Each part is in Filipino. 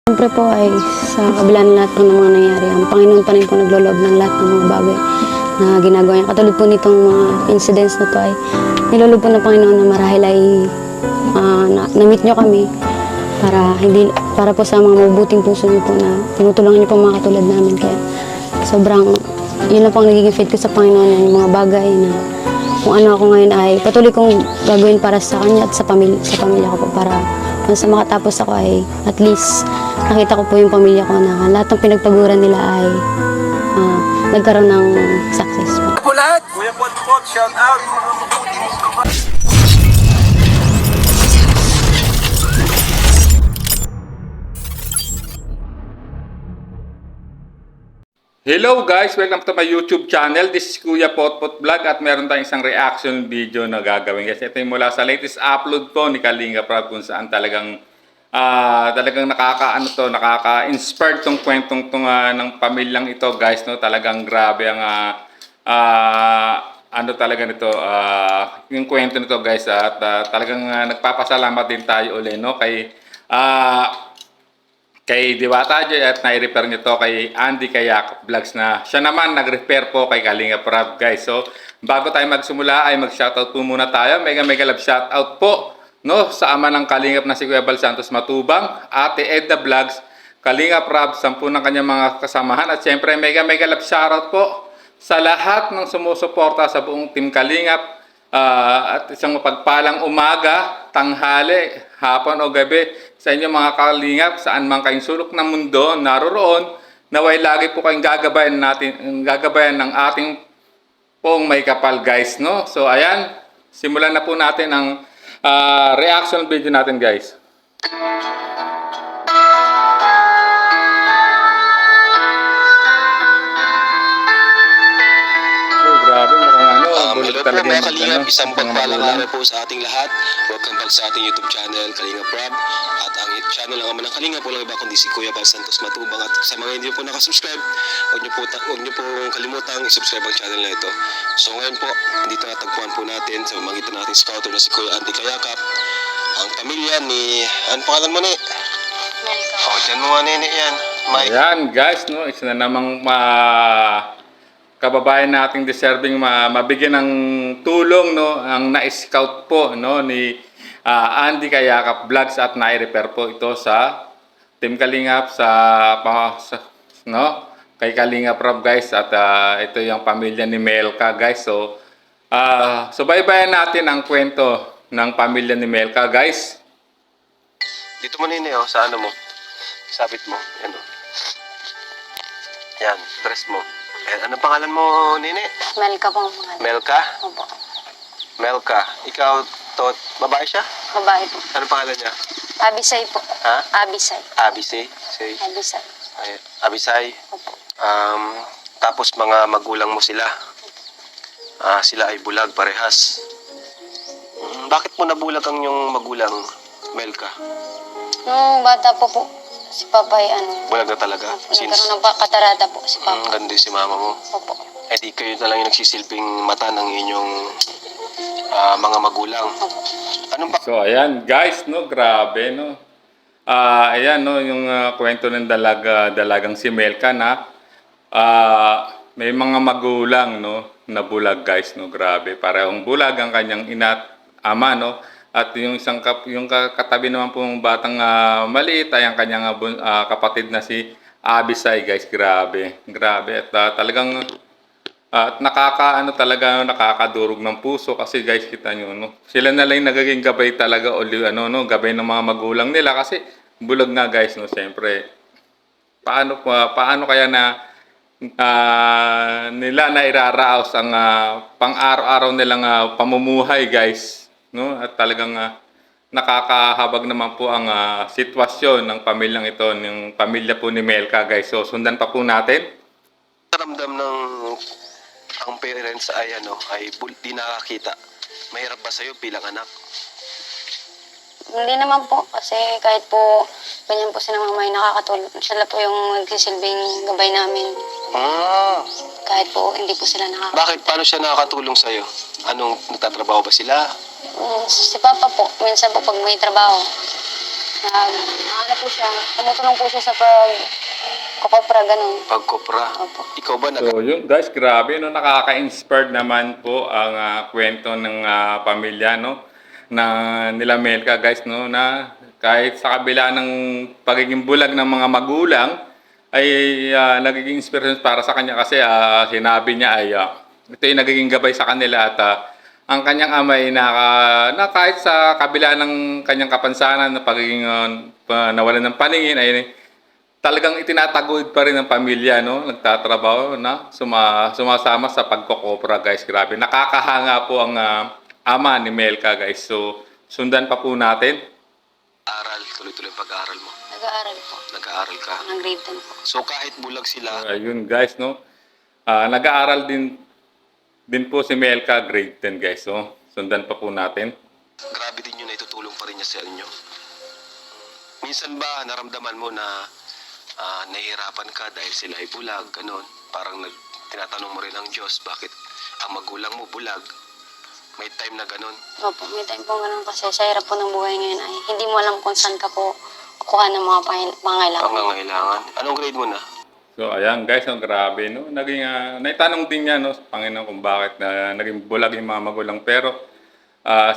Siyempre po ay sa kabila ng lahat po ng mga nangyari, ang Panginoon pa rin po nagloloob ng lahat ng mga bagay na ginagawa niya. Katulad po nitong mga incidents na to ay niloloob po ng Panginoon na marahil ay na-meet nyo kami para po sa mga mabubuting puso niyo po na tinutulungan niyo po mga katulad namin. Kaya sobrang yun lang po ang nagiging faith ko sa Panginoon, yung mga bagay na kung ano ako ngayon ay patuloy kong gagawin para sa Kanya at sa pamilya ko po, para sa makatapos ako ay at least nakita ko po yung pamilya ko na lahat ng pinagpaguran nila ay nagkaroon ng success po. Po lahat! Kuya Pot, shout out! Hello guys! Welcome to my YouTube channel. This is Kuya Potpot Vlog at meron tayong isang reaction video na gagawin. Kasi ito yung mula sa latest upload ko ni Kalinga Prab kung saan talagang nakaka-inspire tong kwentong ng pamilyang ito guys. No? Talagang grabe ang yung kwento nito guys. At talagang nagpapasalamat din tayo uli no? Kay Diwata Joy at nai-refer nyo to kay Andy Kayak Vlogs na siya naman nag-refer po kay Kalinga Prab guys. So bago tayo magsimula ay mag-shoutout po muna tayo. Mega love shoutout po no, sa ama ng Kalingap na si Kuya Bal Santos Matubang, Ate Edna Vlogs, Kalinga Prab, 10 ng kanyang mga kasamahan at syempre mega love shoutout po sa lahat ng sumusuporta sa buong Team Kalingap. At isang mapagpalang umaga, tanghali, hapon o gabi sa inyo mga kalingap, saan man kayong sulok ng mundo naroroon, naway lagi po kayong gagabayan ng ating pong may kapal guys no. So ayan, simulan na po natin ang reaction video natin guys. Hello po mga Kalingap, isang pagpalang araw po sa ating lahat. Welcome back sa ating YouTube channel, Kalinga Prab. At ang channel ng ama ng Kalingap, walang iba kundi si Kuya Bal Santos Matubang. At sa mga hindi po nakasubscribe, huwag niyo po kalimutang i-subscribe ang channel na ito. So ngayon po, dito natagpuan po natin sa magitan nating scouter na si Kuya Andy Kayakap, ang pamilya ni, ano pangalan mo ni? Melka. O, dyan mo nga nini yan. Mike. Ayan guys, no, isa na namang kababayan nating deserving mabigyan ng tulong no, ang na-scout po no ni Andy Kayakap Vlogs at nai-refer po ito sa Team Kalingap no kay Kalinga Prab guys at ito yung pamilya ni Melka guys. So subaybayan natin ang kwento ng pamilya ni Melka guys. Dito mo nini sa ano mo, sabit mo, yan o. Yan, dress mo. Ano pangalan mo, Nini? Melka po ang pangalan. Melka? Opo. Melka. Ikaw, babae siya? Babae po. Ano pangalan niya? Abisay po. Ha? Abisay. Abisay? Abisay. Abisay. Opo. Tapos mga magulang mo sila. Sila ay bulag parehas. Bakit mo nabulag ang yung magulang, Melka? Nung bata po si Papa ay Bulag na talaga? nagkaroon ng katarata po si Papa. Ganda si mama mo. Opo. Di kayo na lang yung nagsisilbing mata ng inyong mga magulang. Opo. Anong ba? So ayan guys no, grabe no. Ayan no yung kwento ng dalagang si Melka na may mga magulang no na bulag guys no, grabe. Parehong bulag ang kanyang ina at ama no. At yung yung katabi naman pong batang maliit ay ang kanyang kapatid na si Abisay guys. Grabe. At talagang nakakadurog ng puso kasi guys kita nyo no. Sila na lang nagiging gabay talaga o gabay ng mga magulang nila kasi bulag nga guys no. Siyempre paano kaya na nila na iraraos ang pang-araw-araw nilang pamumuhay guys no. At talagang nakakahabag naman po ang sitwasyon ng pamilyang ito, ng pamilya po ni Melka guys. So sundan pa po natin. Ramdam ng ang parents ay di nakakita. Mahirap ba sa'yo bilang anak? Hindi naman po kasi kahit po ganyan po sila mama ay nakakatulong. Sila po yung nagsisilbing gabay namin. Kahit po hindi po sila nakakatulong. Bakit? Paano siya nakakatulong sa'yo? Anong nagtatrabaho ba sila? Si Papa po, minsan po pag may trabaho. Ano po siya, tumutulong po siya sa pag-kokopra, ganun. Pagkopra. Opo. Ikaw ba So yun guys, grabe no, nakaka-inspired naman po ang kwento ng pamilya no na nila Melka guys no, na kahit sa kabila ng pagiging bulag ng mga magulang ay nagiging inspiration para sa kanya kasi sinabi niya ay ito ay nagiging gabay sa kanila at ang kanyang ama ay na kahit sa kabila ng kanyang kapansanan na pagiging nawalan ng paningin ay talagang itinataguyod pa rin ng pamilya, no? Nagtatrabaho na sumasama sa pagkokopra, guys. Grabe. Nakakahanga po ang ama ni Melka, guys. So, sundan pa po natin. aral? Tuloy-tuloy ang pag-aaral mo. Nag-aaral po. Nag-aaral ka. Ng grade 10 po. So kahit bulag sila, Ayun, guys, no? Nag-aaral din po si Melka, grade 10, guys. So, sundan pa po natin. grabe din yun na itutulong pa rin niya sa inyo. Minsan ba naramdaman mo na nahihirapan ka dahil sila ay bulag, ganun? Parang tinatanong mo rin ang Diyos, bakit ang magulang mo bulag? May time na ganun. Opo, may time po ganun kasi sa hirap po ng buhay ngayon ay hindi mo alam kung saan ka po kukuha ng mga pangailangan. Pangangailangan. Anong grade mo na? So, ayan, guys, no? Grabe, no? Naging, naitanong din niya, no? Sa Panginoon kung bakit naging bulag yung mga magulang. Pero,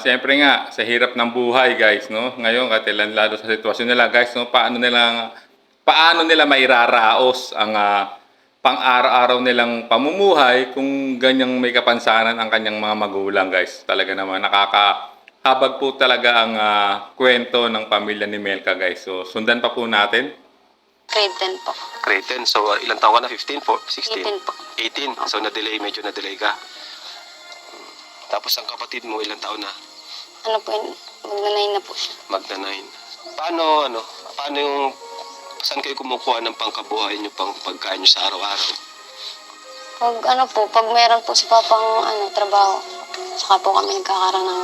siyempre nga, sa hirap ng buhay, guys, no? Ngayon, katilan lalo sa sitwasyon nila, guys, no? Paano nila mairaraos ang pang-araw-araw nilang pamumuhay kung ganyang may kapansanan ang kanyang mga magulang, guys. Talaga naman, nakakahabag po talaga ang kwento ng pamilya ni Melka, guys. So, sundan pa po natin. Grade 10 po. Grade 10. So ilang taon ka na? 15? 16? 18 po. 18. So medyo na-delay ka. Tapos ang kapatid mo, ilang taon na? Ano po yun, magnanay na po siya. Magna 9. Paano yung, saan kayo kumukuha ng pangkabuhay nyo, pang pagkain nyo sa araw-araw? Pag meron po si Papang trabaho, saka po kami nagkakaroon ng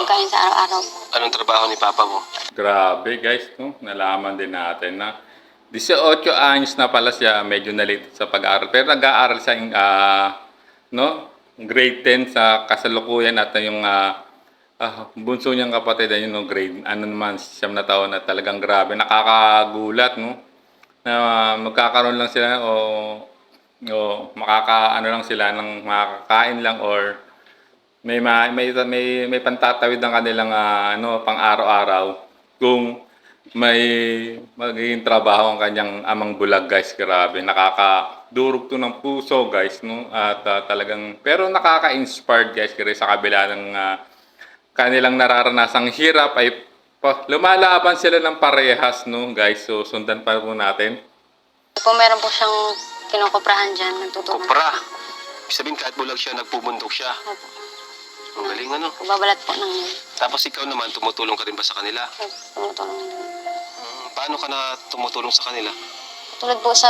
pagkain sa araw-araw. Anong trabaho ni Papa mo? Grabe, guys, no? Nalaman din natin na 18 anyos na pala siya, medyo na-late sa pag-aaral. Pero nag-aaral siya no? Grade 10 sa kasalukuyan at yung bunso niyang kapatid, ayun, no? Grade, naman, 9 na taon na talagang grabe. Nakakagulat, no? Na magkakaroon lang sila o lang sila ng makakain lang or may pantatawid ng kanilang pang-araw-araw kung may magiging trabaho ang kanyang amang bulag, guys. Grabe, nakakadurog to ng puso, guys, no? At talagang, pero nakaka-inspired, guys, kasi sa kabila ng kanilang nararanasang hirap ay lumalaban sila ng parehas, no, guys. So, sundan pa po natin. Po meron po siyang kinukuprahan dyan, nagtutulong. Kopra. Ibig sabihin kahit bulag siya, nagpumundok siya. Opo. Ang galing, ano? Babalat po ng Tapos ikaw naman, tumutulong ka rin ba sa kanila? tumutulong. Paano ka na tumutulong sa kanila? Tulad po sa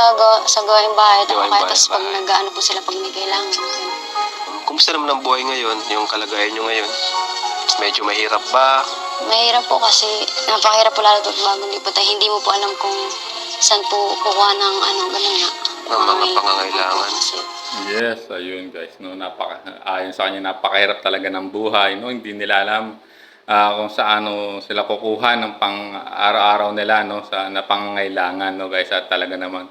gawaing bahay, Gawaing kaya tapos pag bahay. nag-ano po sila pag may kailangan. Kumusta naman ang buhay ngayon, yung kalagayan nyo ngayon? Medyo mahirap ba? Mahirap po kasi napakahirap po lalo pag bagong lipat ay hindi mo po alam kung saan po kukuha ng ganun nga. Ng mga pangangailangan. Kasi Yes, ayun, guys, no, ayon sa kanya, napakahirap talaga ng buhay, no? Hindi nila alam kung saan sila kukuha ng pang-araw-araw nila, no, sa pangangailangan, no, guys. At talaga naman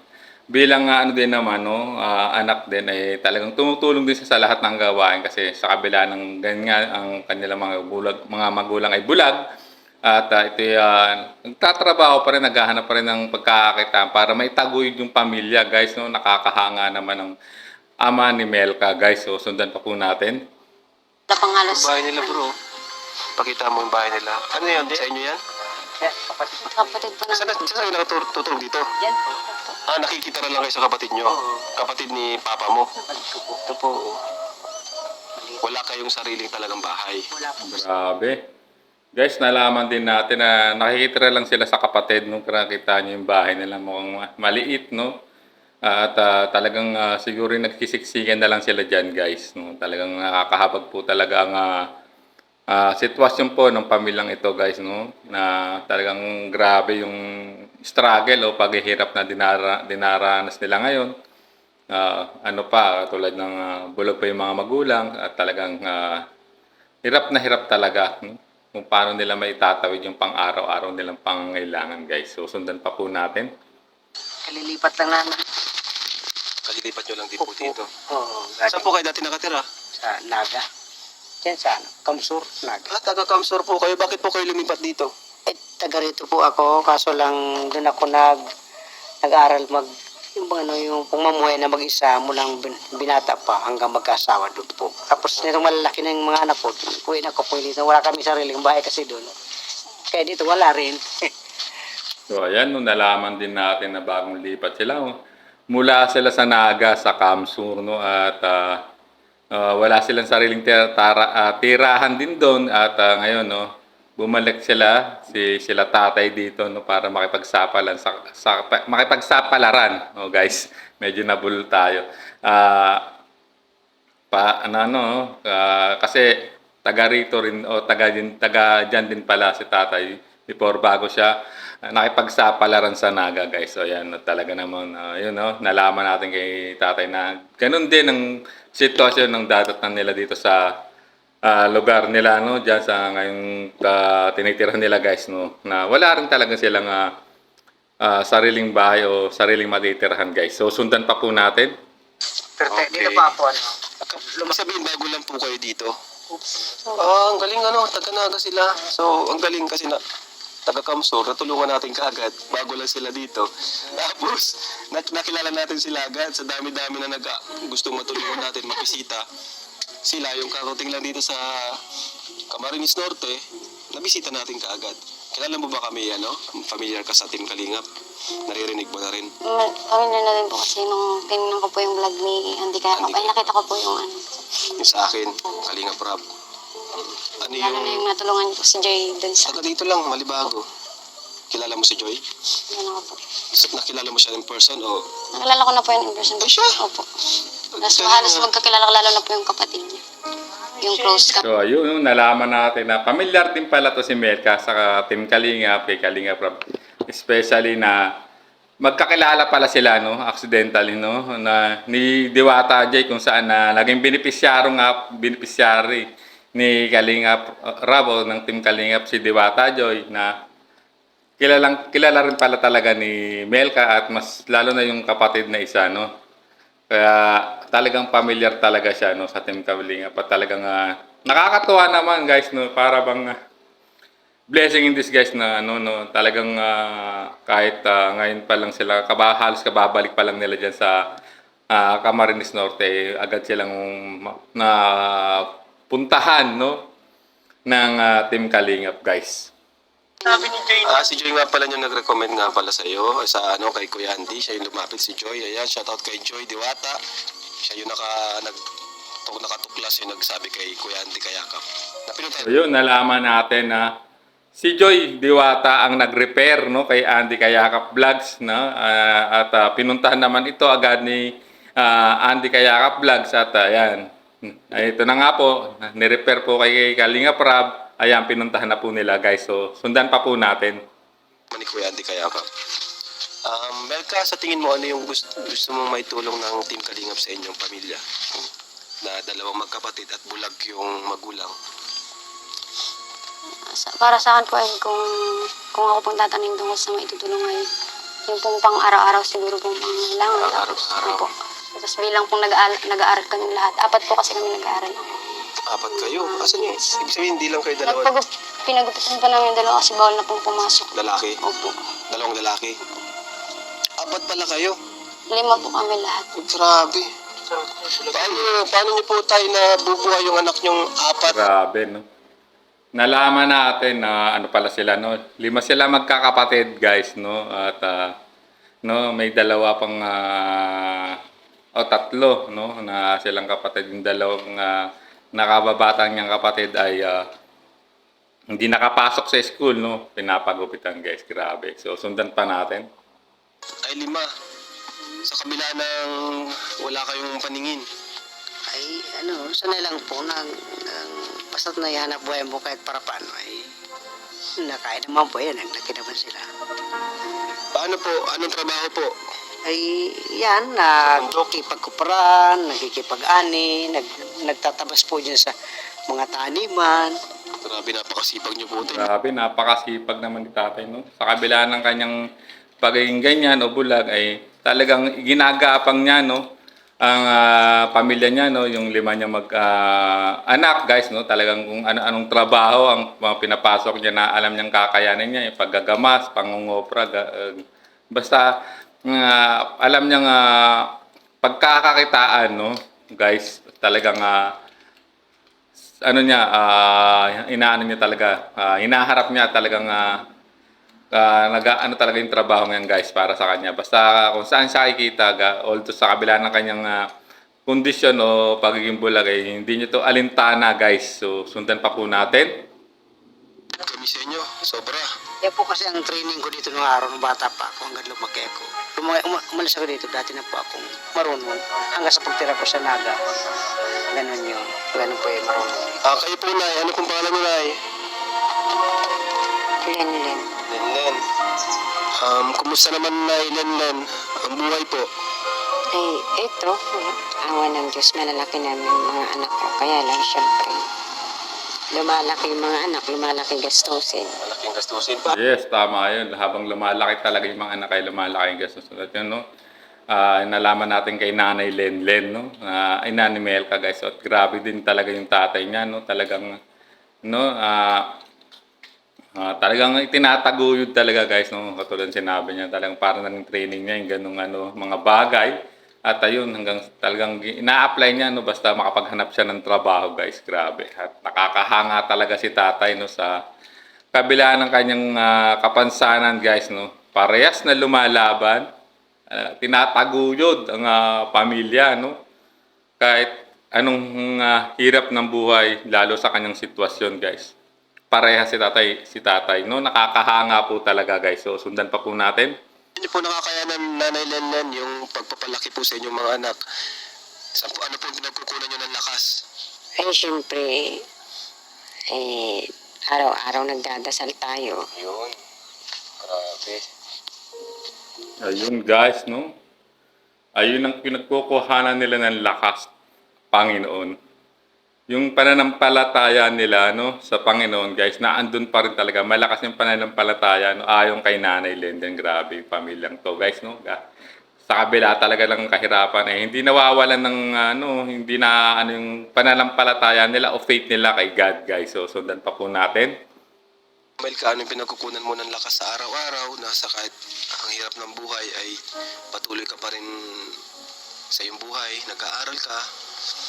bilang din naman, no, anak din ay talagang tumutulong din sa lahat ng gawain kasi sa kabila ng ganyan ang kanilang mga magulang ay bulag at ito nagtatrabaho pa rin, naghahanap pa rin ng pagkakakitaan para maitaguyod yung pamilya, guys, no. Nakakahanga naman ng ama ni Melka, guys. So, sundan pa po natin. wala pang halos. Yung bahay nila, bro. Pakita mo yung bahay nila. Ano yan? Sa inyo yan? Kapatid po Saan namin. kayo nakatutulog dito? Yan. Nakikita rin lang kayo sa kapatid nyo? Kapatid ni Papa mo? Ito po. Wala kayong sariling talagang bahay. Grabe. Guys, nalaman din natin na nakikita lang sila sa kapatid nung nakita niyo yung bahay nila, mukhang maliit, no? At talagang siguro nagkisiksikan na lang sila dyan, guys, no? Talagang nakakahabag po talaga ang sitwasyon po ng pamilyang ito, guys, no? Na talagang grabe yung struggle o paghihirap na dinaranas nila ngayon. Tulad ng bulag pa yung mga magulang at talagang hirap na hirap talaga, no? kung paano nila maitatawid yung pang-araw-araw nilang pangangailangan, guys. So, sundan pa po natin. Kalilipat lang namin. Kalilipat nyo lang din po dito. Oo, Saan po kayo dati nakatira? sa Naga. Diyan sa ano, Kamsur, Naga. Taga-Kamsur po kayo. Bakit po kayo lumipat dito? Taga rito po ako, kaso lang doon ako nag-aaral yung ano, yung pamamuhay na mag-isa mulang binata pa hanggang magkasawa doon po. Tapos nitong malalaki na yung mga anak ko, uwi na ko po dito. Wala kami sariling bahay kasi doon. Kaya dito wala rin. So, ayan, no, nalaman din natin na bagong lipat sila. Oh. Mula sila sa Naga, sa Kamsur, no, at wala silang sariling tirahan din doon. At ngayon, no, bumalik sila tatay dito, no, para makipagsapalaran. No, guys, medyo nabulol tayo. Kasi taga rito rin, o taga dyan din pala si tatay before bago siya nakipagsapalaran sa Naga, guys. So yan, talaga naman yun, no, nalaman natin kay tatay na ganun din ang sitwasyon ng dadatnan nila dito sa lugar nila, no, diyan sa ngayong tinitirahan nila, guys, no, na wala rin talaga silang sariling bahay o sariling matitirahan, guys. So sundan pa po natin. Pero Okay. dito pa ako, ano. Sabihin, bago lang po kayo dito. Ang galing ano, taga-Naga sila. So, ang galing kasi na taga-Kamsur, natulungan natin kaagad. Bago lang sila dito. Tapos, nakilala natin sila agad sa dami-dami na gustong matulungan natin, mapisita. Sila, yung karating lang dito sa Camarines Norte, nabisita natin kaagad. Kilala mo ba kami, ano? Familiar ka sa Team Kalingap? Naririnig mo na rin. Familiar na din po kasi nung tinignan ko po yung vlog ni Andy Kayakap, ay nakita ko po yung ano. Yung sa akin, Kalingap Rob. Ano Lalo na yung... yung natulungan niyo po si Joy dun sa... Taga dito lang, Malibago. Kilala mo si Joy? Ano ko po. Nakilala mo siya in person o... Nakilala ko na po yung in person. Ay, siya? Opo. Tapos halos magkakilala ko lalo na po yung kapatid niya. Yung close ka. So, ayun, nalaman natin na familiar din pala to si Melka sa Team Kalingap, kay Kalingap Rob. Especially na magkakilala pala sila, no, accidentally, no, na ni Diwata J kung saan na naging beneficiary ni Kalingap Rob o ng Team Kalingap si Diwata Joy, na kilala rin pala talaga ni Melka at mas lalo na yung kapatid na isa, no. Kaya talagang familiar talaga siya, no, sa Team Kalingap at talagang nakakatuwa naman, guys, no, para bang blessing in this, guys, na ano, no, talagang kahit ngayon pa lang sila halos kababalik pa lang nila diyan sa Camarines Norte, agad silang na puntahan, no, ng Team Kalingap, guys. Si Joy nga pala yung nag-recommend nga pala sa iyo, sa ano, kay Kuya Andy. Siya yung lumapit si Joy. Ayan, shoutout kay Joy Diwata. Siya yung nakatuklas yung nagsabi kay Kuya Andy Kayakap. So yun, nalaman natin na si Joy Diwata ang nag-repair, no, kay Andy Kayakap Vlogs, no, at pinuntahan naman ito agad ni Andy Kayakap Vlogs at ayan. Ito na nga po, ni-repair po kay Kalingap Rob. Ayan, pinuntahan na po nila, guys. So, sundan pa po natin. Ni Kuya Andy Kayakap. Melka, sa tingin mo, ano yung gusto mong may tulong ng Team Kalingap sa inyong pamilya? Na dalawang magkapatid at bulag yung magulang. Para sa akin po ay kung ako pong tatanungin tungkol sa maitutulong ay yung pong pang araw-araw siguro pong pangailangan. Araw-araw. Opo. Tapos bilang pong nag-aaral kami lahat. 4 po kasi kami nag-aaral. 4 kayo? Asan yun? Ibig sabihin, hindi lang kayo dalawa. Pinagupitan pa namin yung dalawa kasi bawal na pong pumasok. Lalaki? Opo. Dalawang lalaki? 4 pala kayo? 5 po kami lahat. Grabe. Paano niyo po tayo nabubuhay yung anak niyong 4? Grabe, no. Nalaman natin na ano pala sila, no. 5 sila magkakapatid, guys, no. At no, may dalawa pang 3, no, na silang kapatid. Yung dalawang nakababatang niyang kapatid ay hindi nakapasok sa school, no. Pinapagupitan, guys. Grabe. So sundan pa natin. Ay 5. Sa kabila ng wala kayong paningin. Ay, ano, sanay lang po basta't naihanap buhay mo kahit para paano ay nakain naman po yan, naglaki naman sila. Paano po? Anong trabaho po? Ay, yan, nagkikipagkuparan, nagkikipag-ani, nagtatabas po dyan sa mga taniman. Grabe, napakasipag niyo po, Tay. Grabe, napakasipag naman ni tatay, no? Sa kabila ng kanyang pagiging ganyan o bulag, ay talagang ginagapang niya, no? Ang pamilya niya, no? Yung lima niya anak, guys, no? Talagang kung anong trabaho ang mga pinapasok niya na alam niyang kakayanin niya, yung paggagamas, pangungopra, basta alam niyang pagkakakitaan, no? Guys, talagang ano niya, inaano niya talaga, hinaharap niya talagang ano talaga yung trabaho ngayon, guys, para sa kanya. Basta kung saan siya kikita, although sa kabila ng kanyang kondisyon o pagiging bulag, ay hindi niyo to alintana, guys. So sundan pa po natin. Kami sa inyo, sobra. Yan po kasi ang training ko dito nung araw, nung bata pa ako, hanggang lumaki ako. Umalis ako dito, dati na po akong marunong. Hanggang sa pagtira ko sa Naga. Ganun yun. Ganun po yung marunong. Kayo po, Nay. Ano pong pangalan niyo, Nay? Lenlen. Lenlen. Kumusta naman, Nay Lenlen? Ang buhay po. Ito, awa ng Diyos, malalaki namin mga anak ko. Kaya lang, syempre, lumalaki yung mga anak, lumalaki gastusin. Malaking gastusin. Yes, tama yun. Habang lumalaki talaga yung mga anak ay lumalaki yung gastos. At yun, no? Nalaman natin kay Nanay Lenlen, no? Ina ni Melka, guys. At grabe din talaga yung tatay niya, no? Talagang, no? Talagang itinataguyod talaga, guys, no? Katulad sinabi niya, talagang parang nang training niya yung ganung mga bagay. At ayun, hanggang talagang ina-apply niya, no? Basta makapaghanap siya ng trabaho, guys. Grabe. At nakakahanga talaga si tatay, no? Sa kabila ng kanyang kapansanan, guys, no? Parehas na lumalaban, tinataguyod ang pamilya, no? Kahit anong hirap ng buhay, lalo sa kanyang sitwasyon, guys. Parehas si tatay, no? Nakakahanga po talaga, guys. So sundan pa po natin. Hindi po nakakayanan, Nanay Lenlen, yung pagpapalaki po sa inyong mga anak. Ano po pinagkukunan nyo ng lakas? Syempre, araw-araw nagdadasal tayo. Yun. Grabe. Ayun, guys, no? Ayun ang pinagkukuhanan nila ng lakas, Panginoon. Yung pananampalataya nila, no, sa Panginoon, guys, na andun pa rin talaga. Malakas yung pananampalataya, no, ayon kay Nanay Lenlen. Grabe yung pamilyang to, guys, no. Sa kabila talaga ng kahirapan, hindi nawawalan ng, hindi na, yung pananampalataya nila o faith nila kay God, guys. So, sundan pa po natin. Melka, ano yung pinagkukunan mo ng lakas sa araw-araw na sa kahit ang hirap ng buhay ay patuloy ka pa rin sa iyong buhay, nag-aaral ka.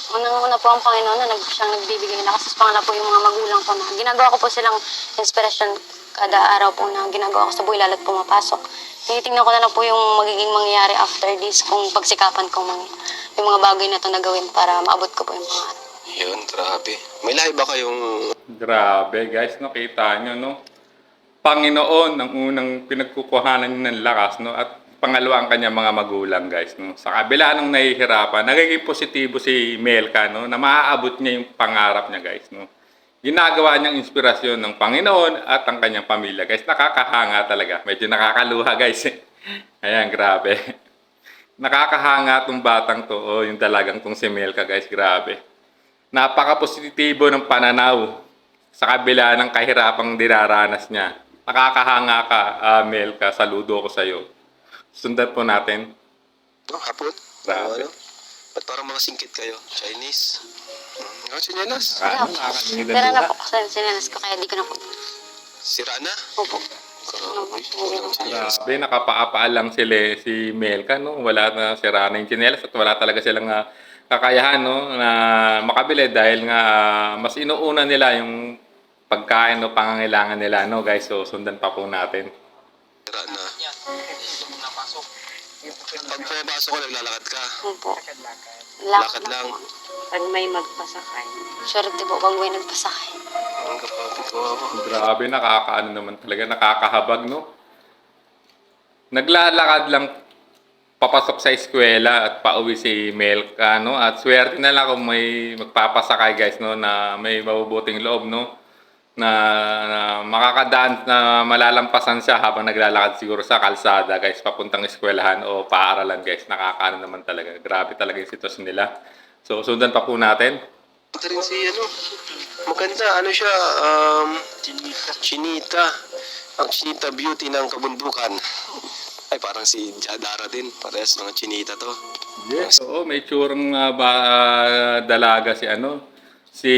Unang-una po ang Panginoon na siyang nagbibigay na kasi pangala po yung mga magulang ko na ginagawa ko po silang inspirasyon kada araw po na ginagawa ko sa buhay lalo't pumapasok. Tinitingnan ko na lang po yung magiging mangyayari after this kung pagsikapan ko yung mga bagay na ito na gawin para maabot ko po yung pangarap. Yun, grabe. May lahi ba kayong... Grabe, guys, no, kita nyo, no? Panginoon ang unang pinagkukuhanan niya ng lakas, no? At pangalawa ang kanyang mga magulang, guys, no? Sa kabila ng nahihirapan, nagiging positibo si Melka, no? Na maaabot niya yung pangarap niya, guys, no? Ginagawa niyang inspirasyon ng Panginoon at ang kanyang pamilya, guys. Nakakahanga talaga. Medyo nakakaluha, guys. Ayan, grabe. Nakakahanga tong batang to, o yung dalagang tong si Melka, guys, grabe. Napaka-positibo ng pananaw sa kabila ng kahirapang dinaranas niya. Nakakahanga ka, Melka. Saludo ko sa'yo. Sundan po natin. hapon? Grabe. Ba't parang mga singkit kayo? Chinese? Chinelas? Pero na po kasi sinanas ko kaya di ko na po. Sira na? Opo. Grabe. Walang chinelas. Grabe, nakapaapaan lang si Melka, no? Wala na sira na yung tsinelas at wala talaga silang kakayahan, no? Na makabili dahil nga mas inuuna nila yung pagkain o pangangailangan nila, no, guys? So, sundan pa po natin. Sira na. Pag pumapasok ko, naglalakad ka. Opo. Lakad lang. Pag may magpasakay. Swerte po pag may nagpasakay. Ang grabe ko ako. Grabe, nakakaano naman talaga, nakakahabag, no? Naglalakad lang papasok sa eskwela at pauwi si Melka, no? At swerte na lang kung may magpapasakay, guys, no? Na may mabubuting loob, no? Na makakadaan na malalampasan siya habang naglalakad siguro sa kalsada, guys, papuntang eskwelahan o paaralan, guys. Nakakaano naman talaga. Grabe talaga yung sitwasyon nila. So, sundan pa po natin. Ito rin si ano, maganda, ano siya, Chinita. Ang Chinita beauty ng kabundukan. Ay, parang si Jadara din. Parehas mga Chinita to. Yes, oo, may tsurang dalaga si si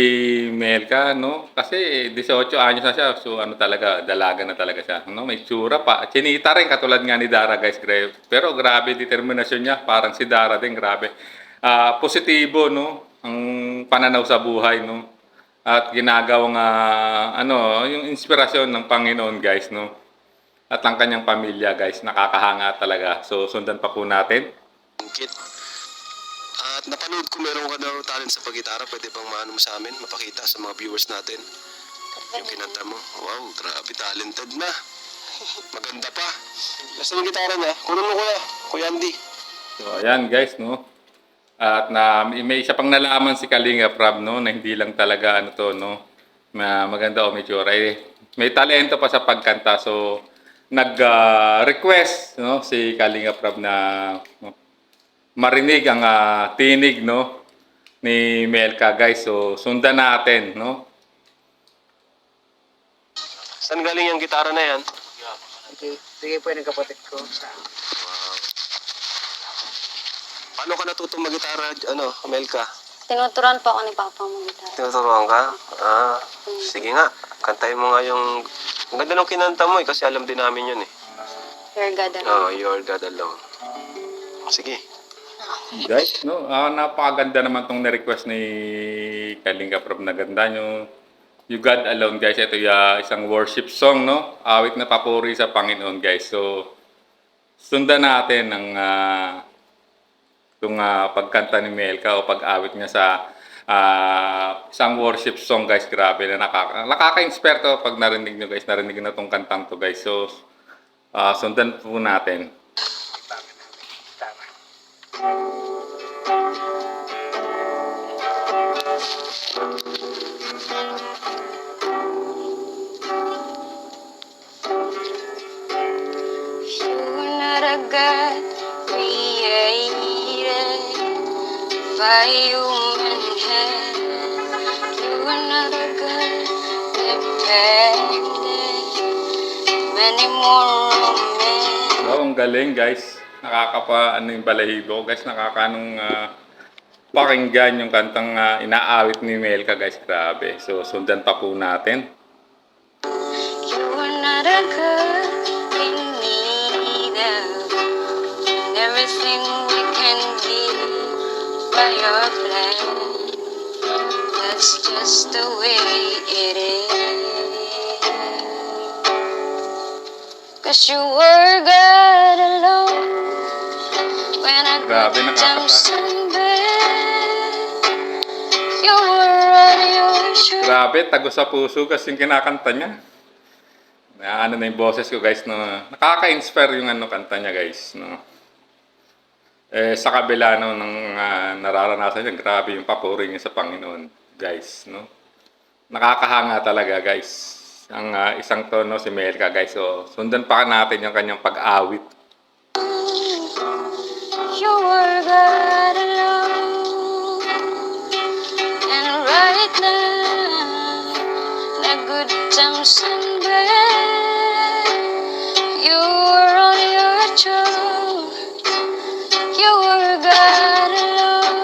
Melka, no? Kasi 18 anyos na siya, so ano talaga, dalaga na talaga siya, no? May tsura pa. Chinita rin, katulad nga ni Dara, guys, grabe. Pero grabe, determinasyon niya, parang si Dara din, grabe. Positibo, no? Ang pananaw sa buhay, no? At ginagawang, yung inspirasyon ng Panginoon, guys, no? At ang kanyang pamilya, guys, nakakahanga talaga. So, sundan pa po natin. Kit. At napanood ko meron ka daw talent sa paggitara. Pwede bang maano mo sa amin? Mapakita sa mga viewers natin. Yung kinanta mo. Wow, grabe, talented na. Maganda pa. Nasaan yung gitara niya? Kunin mo Kuya Andy. So, ayan guys, no? At may isa pang nalaman si Kalinga Prab, no? Na hindi lang talaga, no? Maganda o medyo may talento pa sa pagkanta. So, nag-request, no? Si Kalinga Prab na marinig ang tinig, no? Ni Melka, guys. So, sundan natin, no? Saan galing yung gitara na yan? Sige po yung kapatid ko. Paano ka natutong mag-gitara, Melka? Tinuturan po ako ni Papa mag-gitara. Tinuturuan ka? Sige nga. Kantahin mo nga yung... Ang ganda nung kinanta mo kasi alam din namin yun eh. Your God, Your God alone. Sige. Guys, no? Napakaganda naman tong na-request ni Kalinga Prab na ganda nyo. You God Alone, guys. Ito isang worship song, no? Awit na papuri sa Panginoon, guys. So, sundan natin ang pagkanta ni Melka o pag-awit niya sa isang worship song, guys. Grabe na nakaka-inspire to pag narinig nyo, guys. Narinig na tong kantang to, guys. So, sundan po natin. You're not a God created by human hand. You are not a God dependent many more men. So, ang galing, guys. Yung balahibo, guys. Nakakanong pakinggan yung kantang inaawit ni Melka, guys. Grabe. So, sundan pa po natin. You are not a God in need of everything we can give by your plan. That's just the way it is. 'Cause you were God alone when I Grabe, got nakakata- sunbed. You were on your shoe. Grabe, tago sa puso kasi yung kinakanta niya. Na yung boses ko, guys, no. Nakaka-inspire yung kanta niya, guys, no. Sa kabila no ng nararanasan niya, grabe yung papuri niya sa Panginoon, guys, no. Nakakahanga talaga, guys. Ang isang tono si Melka, guys. So, sundan pa natin yung kanyang pag-awit. You were God alone, and right now, the good times and bad, you were on your throne. You were God alone.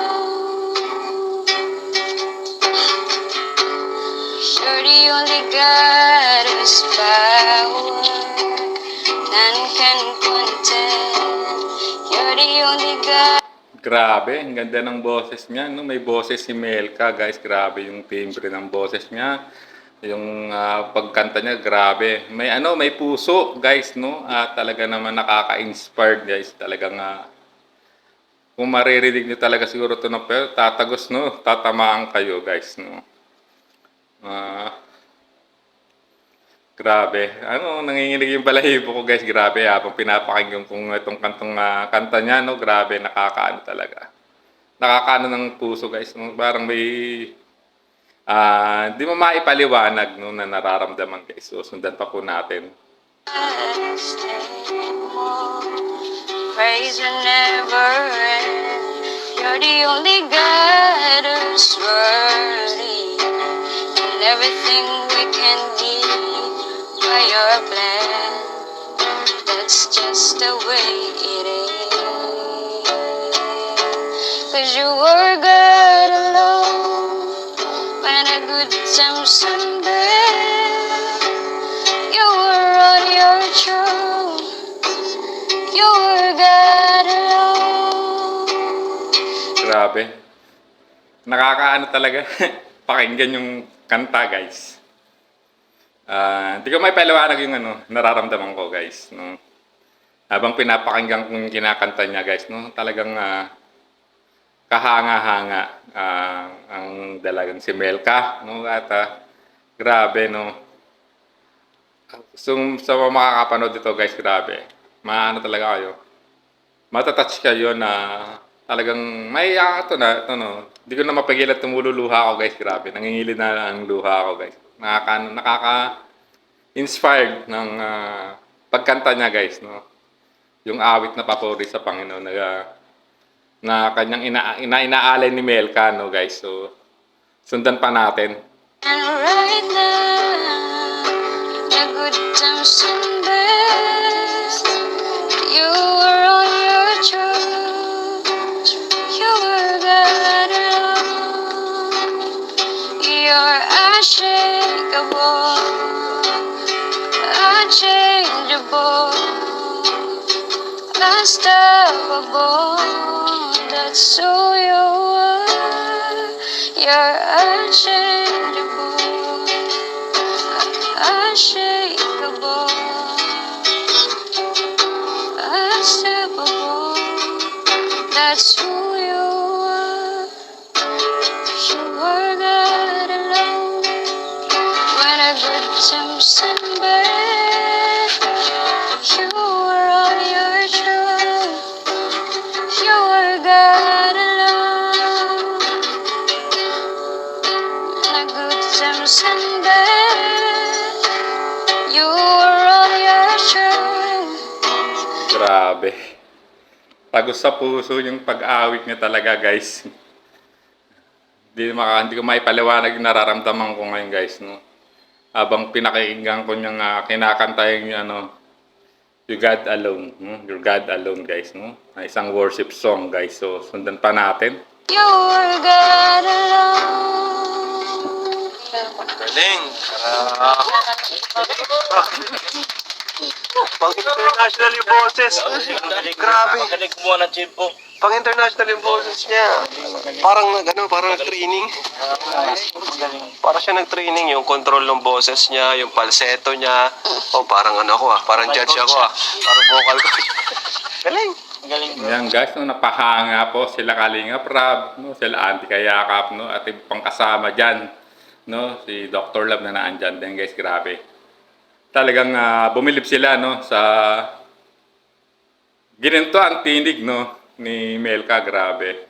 You're the only God whose power none can contend. You're the only God. Grabe, ang ganda ng boses niya, no? May boses si Melka, guys. Grabe yung timbre ng boses niya. Yung pagkanta niya, grabe. May puso, guys, no? Talaga naman nakaka-inspired, guys. Talagang kung maririnig niyo talaga siguro ito ng pero tatagos, no? Tatamaan kayo, guys, no? Grabe. Nanginginig yung balahibo ko, guys. Grabe, habang pinapakinggan kong itong kanta niya, no? Grabe, nakakaano talaga. Nakakaano ng puso, guys. No? Parang may di mo maipaliwanag, no, na nararamdaman, guys. So, sundan pa po natin. Praise will never end. You're the only God who's worthy. everything we can be by your plan. That's just the way it is. 'Cause you were good alone when a good time's ended. You were on your throne. You were God alone. Grabe. Nakakaano talaga. Pakinggan yung kanta, guys. Hindi ko may paliwanag yung nararamdaman ko, guys. No? Habang pinapakinggan ko yung kinakanta niya, guys, no? Talagang kahanga-hanga ang dalagang si Melka, no? At grabe, no? So, sa mga makakapanood dito, guys, grabe. Maano talaga kayo. Matatouch kayo na talagang may ito no. Hindi ko na mapigilan tumululuha ako, guys, grabe. Nangingilid na ang luha ko, guys. Nakaka-inspired ng pagkanta niya, guys, no. Yung awit na papuri sa Panginoon na kanyang inaalay ni Melka, no, guys. So, sundan pa natin. And right now, the good times and best. You were on your throne. You were God alone. You're unshakable, unchangeable, unstoppable. That's who you are. You're unchangeable, unshakable, unstoppable. That's who you are. You were God alone when a good time's and bad. You were on your throne. You were God alone. The good times and bad. You were on your throne. Grabe. Tagos sa puso yung pag-awit niya talaga, guys. Hindi ko maipaliwanag yung nararamdaman ko ngayon, guys, no. Habang pinakinggan ko niyang kinakanta yung You God Alone, no? You're God Alone, guys, no. Na isang worship song, guys. So, sundan pa natin. You were God alone. Galing. Pang international yung boses. Grabe. Magaling kumuha ng chimpo. Pang international yung boses niya. Parang nag-training. Parang siya nag-training yung control ng boses niya, yung falsetto niya. Oh, parang parang judge ako Parang vocal coach. Galing. Magaling. Yan, guys, no, napahanga po sila Kalinga Prab, no, sila Auntie Kayakap, no, at ibang kasama dyan, no, si Dr. Love na naandyan din, guys, grabe. Talagang bumilib sila, no, sa ginento ang tinig, no, ni Melka, grabe.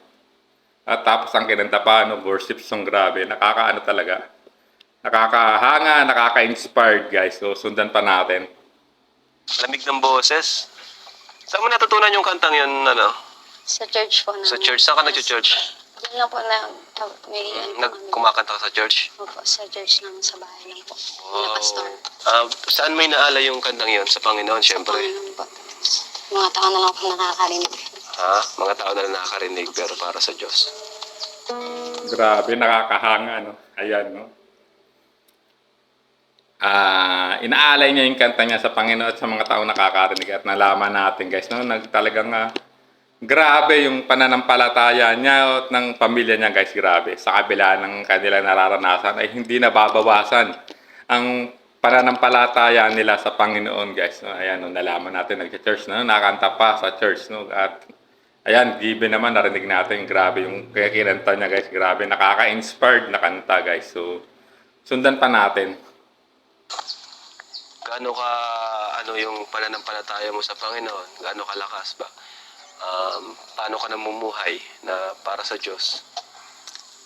At tapos ang kinanta pa, no, worship song, grabe. Nakakaano talaga. Nakakahanga, nakaka-inspired, guys. So, sundan pa natin. Lamig ng boses. Saan mo natutunan yung kantang yun, Sa church po na. Sa church? Saan ka nag-church? Doon lang po na may Kumakanta ka sa church? Opo, sa church lang sa bahay lang po. Wow. Na pastor. Saan may naala yung kantang yun? Sa Panginoon, syempre. Panginoon po. Mga tao na lang po nakakarinig. Mga tao na nakakarinig pero para sa Diyos. Grabe, nakakahanga, no. Ayan, no. Inaalay niya yung kanta niya sa Panginoon at sa mga tao nakakarinig at nalaman natin, guys, no, talagang grabe yung pananampalataya niya at ng pamilya niya, guys, grabe. Sa kabila ng kanilang nararanasan ay hindi nababawasan ang pananampalataya nila sa Panginoon, guys. No, ayan, no, nalaman natin nag-church, no, nakanta pa sa church, no, at ayan, given naman narinig natin, grabe yung kinanta niya, guys, grabe, nakaka-inspired na kanta, guys. So, sundan pa natin. Gaano ka, yung pananampalataya mo sa Panginoon? Gaano kalakas ba? Paano ka namumuhay na para sa Diyos?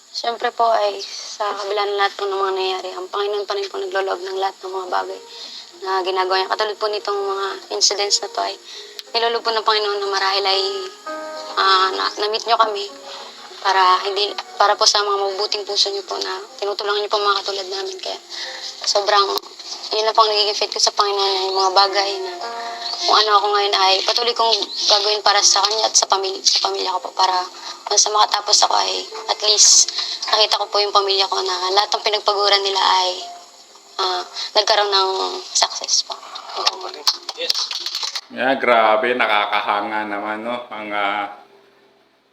Siyempre po ay sa kabila ng lahat po ng mga nangyayari, ang Panginoon pa rin po nagloloob ng lahat ng mga bagay na ginagawa niya. Katulad po nitong mga incidents na to ay niloloob po ng Panginoon na marahil ay na-meet nyo kami para po sa mga mabubuting puso niyo po na tinutulungan niyo po mga katulad namin. Kaya sobrang, yun na po ang nagiging faith ko sa Panginoon, na yung mga bagay na kung ano ako ngayon ay patuloy kong gagawin para sa kanya at sa pamilya ko po, para kung sa makatapos ako ay at least nakita ko po yung pamilya ko na lahat ng pinagpaguran nila ay nagkaroon ng success po. Yeah, grabe, nakakahanga naman, no? Ang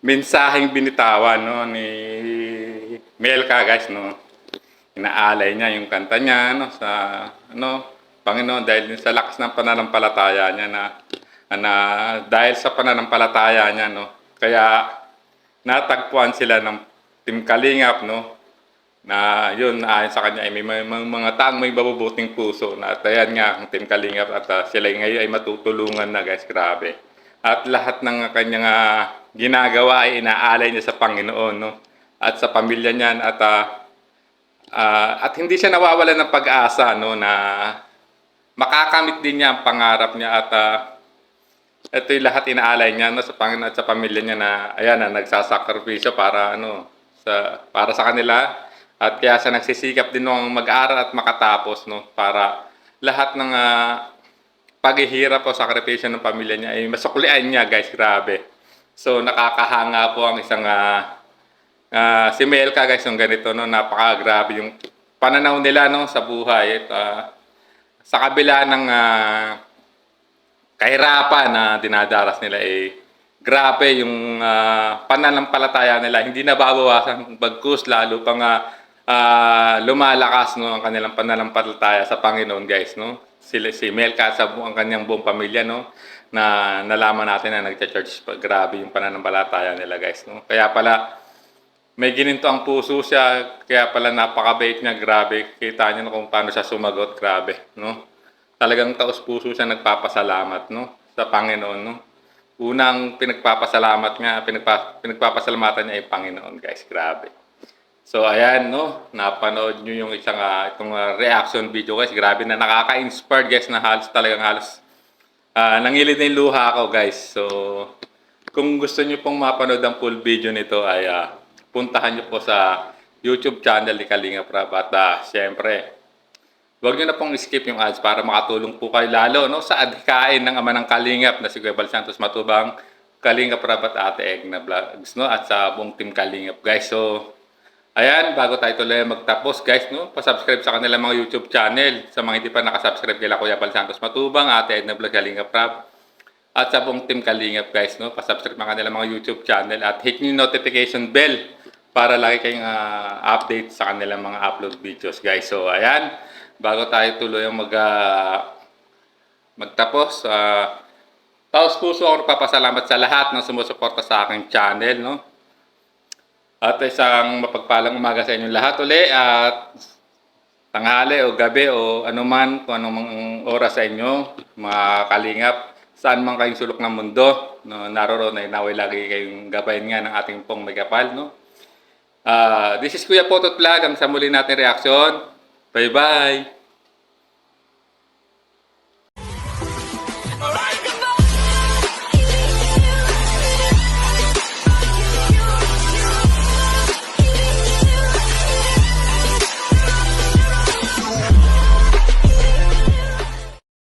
mensaheng binitawan, no, ni Melka, guys, no? Inaalay niya yung kanta niya, no, sa, Panginoon, dahil sa lakas ng pananampalataya niya na dahil sa pananampalataya niya, no, kaya natagpuan sila ng Team Kalingap, no, na yun, ayon sa kanya ay may mga taong may mabubuting puso na at ayan nga ang Team Kalingap at sila ngayon ay matutulungan na, guys, grabe. At lahat ng kanyang ginagawa ay inaalay niya sa Panginoon, no, at sa pamilya niyan at hindi siya nawawalan ng pag-asa, no, na makakamit din niya ang pangarap niya at ito yung lahat inaalay niya, no, sa Panginoon at sa pamilya niya na ayan na nagsasakripisyo para para sa kanila. At kaya siya nagsisikap din nung mag-aral at makatapos, no, para lahat ng paghihirap o sakripisyo ng pamilya niya ay masuklian niya, guys, grabe. So nakakahanga po ang isang si Melka, guys, yung ganito, no, napakagrabe yung pananaw nila, no, sa buhay. At sa kabila ng kahirapan na dinadaras nila, grabe yung pananampalataya nila, hindi nababawasan, bagkus lalo pang lumalakas, no, ang kanilang pananampalataya sa Panginoon, guys, no. Si Melka at ang kanyang buong pamilya, no, na nalaman natin na nagcha-church. Grabe yung pananampalataya nila, guys, no. Kaya pala may gininto ang puso siya, kaya pala napakabait niya, grabe. Kita niyo kung paano siya sumagot, grabe, no. Talagang taos puso siya nagpapasalamat, no, sa Panginoon, no. Unang pinagpapasalamatan niya ay Panginoon, guys, grabe. So ayan, no, napanood niyo yung isang itong reaction video, guys, grabe na nakaka-inspire, guys, na halos nangilid na yung luha ko, guys. So kung gusto niyo pong mapanood ang full video nito ay puntahan niyo po sa YouTube channel ni Kalinga Prab at syempre huwag niyo na pong skip yung ads para makatulong po kayo lalo, no, sa adhikain ng ama ng Kalingap na si Kuya Bal Santos Matubang, Kalinga Prab at Ate Egna Vlogs, no, at sa buong Team Kalingap, guys. So ayan, bago tayo tuloy magtapos, guys, no, pa-subscribe sa kanilang mga YouTube channel. Sa mga hindi pa nakasubscribe kila Kuya Bal Santos Matubang, Ate Egna Vlogs, Kalinga Prab at sa buong Team Kalingap, guys, no, pa-subscribe sa kanilang mga YouTube channel at hit niyo yung notification bell para lagi kayong update sa kanilang mga upload videos, guys. So ayan, bago tayo tuloy ang magtapos, taos puso ako nagpapasalamat sa lahat ng sumusuporta sa aking channel, no. At isang mapagpalang umaga sa inyo lahat uli at tanghali o gabi o anuman, kung anumang oras sa inyo, mga Kalingap, saan man kayong sulok ng mundo, no, naroroon ay naway lagi kayong gabayin nga ng ating pong Megapal, no. This is Kuya Potot Vlog, ang sa muli natin reaction. Bye-bye!